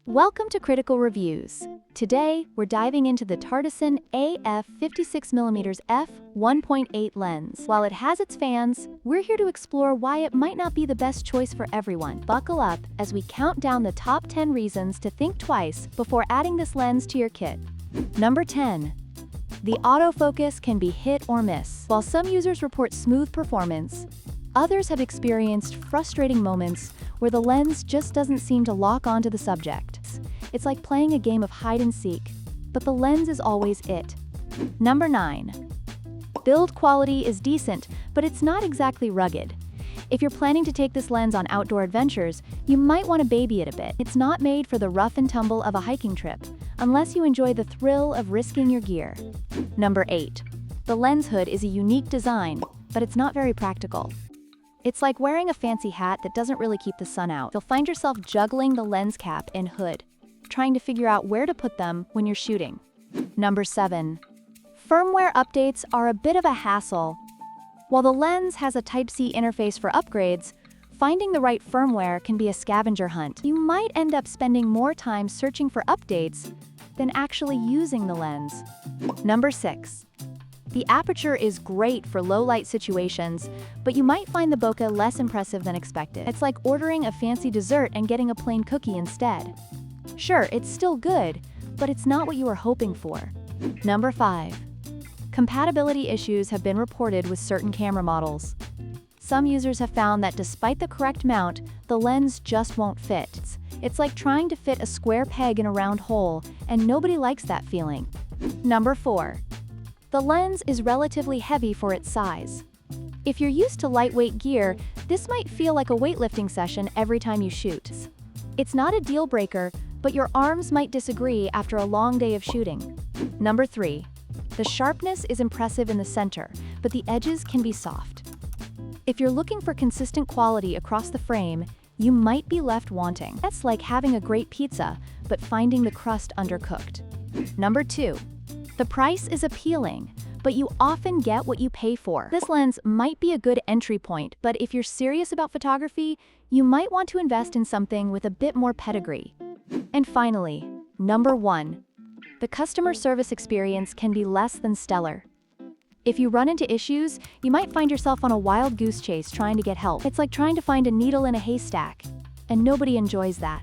Welcome to Critical Reviews. Today, we're diving into the Ttartisan AF56mm F1.8 lens. While it has its fans, we're here to explore why it might not be the best choice for everyone. Buckle up as we count down the top 10 reasons to think twice before adding this lens to your kit. Number 10. The autofocus can be hit or miss. While some users report smooth performance, others have experienced frustrating moments where the lens just doesn't seem to lock onto the subject. It's like playing a game of hide and seek, but the lens is always it. Number 9. Build quality is decent, but it's not exactly rugged. If you're planning to take this lens on outdoor adventures, you might want to baby it a bit. It's not made for the rough and tumble of a hiking trip, unless you enjoy the thrill of risking your gear. Number 8. The lens hood is a unique design, but it's not very practical. It's like wearing a fancy hat that doesn't really keep the sun out. You'll find yourself juggling the lens cap and hood, trying to figure out where to put them when you're shooting. Number 7. Firmware updates are a bit of a hassle. While the lens has a Type-C interface for upgrades, finding the right firmware can be a scavenger hunt. You might end up spending more time searching for updates than actually using the lens. Number 6. The aperture is great for low-light situations, but you might find the bokeh less impressive than expected. It's like ordering a fancy dessert and getting a plain cookie instead. Sure, it's still good, but it's not what you were hoping for. Number 5. Compatibility issues have been reported with certain camera models. Some users have found that despite the correct mount, the lens just won't fit. It's like trying to fit a square peg in a round hole, and nobody likes that feeling. Number 4. The lens is relatively heavy for its size. If you're used to lightweight gear, this might feel like a weightlifting session every time you shoot. It's not a deal breaker, but your arms might disagree after a long day of shooting. Number 3. The sharpness is impressive in the center, but the edges can be soft. If you're looking for consistent quality across the frame, you might be left wanting. That's like having a great pizza, but finding the crust undercooked. Number 2. The price is appealing, but you often get what you pay for. This lens might be a good entry point, but if you're serious about photography, you might want to invest in something with a bit more pedigree. And finally, number 1. The customer service experience can be less than stellar. If you run into issues, you might find yourself on a wild goose chase trying to get help. It's like trying to find a needle in a haystack, and nobody enjoys that.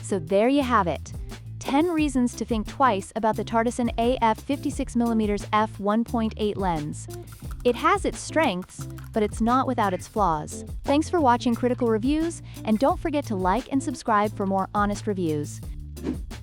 So there you have it. 10 reasons to think twice about the Ttartisan AF56mm F1.8 lens. It has its strengths, but it's not without its flaws. Thanks for watching Critical Reviews, and don't forget to like and subscribe for more honest reviews.